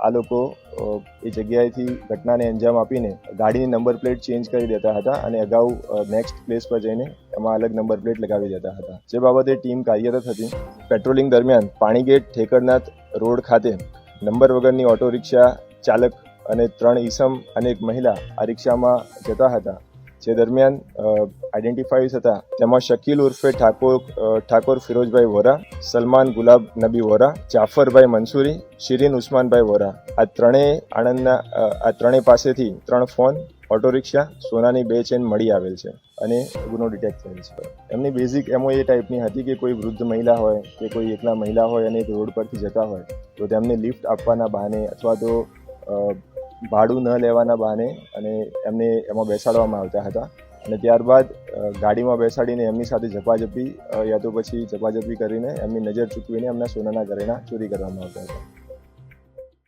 આ લોકો એ જગ્યાએથી ઘટનાને અંજામ આપીને ગાડીની નંબર પ્લેટ ચેન્જ કરી દેતા હતા અને અગાઉ નેક્સ્ટ પ્લેસ પર જઈને એમાં અલગ નંબર પ્લેટ લગાવી દેતા હતા. જે બાબતે ટીમ કાર્યરત હતી. પેટ્રોલિંગ દરમિયાન પાણીગેટ ઠેકરનાથ રોડ ખાતે નંબર વગરની ઓટો રિક્ષા ચાલક અને 3 ઈસમ અને એક મહિલા આ રિક્ષામાં જતા હતા. જે દરમિયાન આઈડેન્ટિફાઈ થતા તેમાં શકીલ ઉર્ફે ઠાકોર ફિરોજભાઈ વોરા, સલમાન ગુલાબ નબી વોરા, જાફરભાઈ મંસૂરી, શિરીન ઉસ્માનભાઈ વોરા આ ત્રણેય પાસેથી 3 ફોન, ઓટો રિક્ષા, સોનાની 2 ચેન મળી આવેલ છે અને ગુનો ડિટેક્ટ થયેલ છે. એમની બેઝિક એમઓ એ ટાઈપની હતી કે કોઈ વૃદ્ધ મહિલા હોય કે કોઈ એકલા મહિલા હોય અને રોડ પરથી જતા હોય તો તેમને લિફ્ટ આપવાના બહાને અથવા તો ભાડું ન લેવાના બહાને અને એમને એમાં બેસાડવામાં આવતા હતા અને ત્યારબાદ ગાડીમાં બેસાડીને એમની સાથે ઝપાઝપી યા તો પછી ઝપાઝપી કરીને એમની નજર ચૂકવીને એમના સોનાના ઘરેણાં ચોરી કરવામાં આવતા હતા.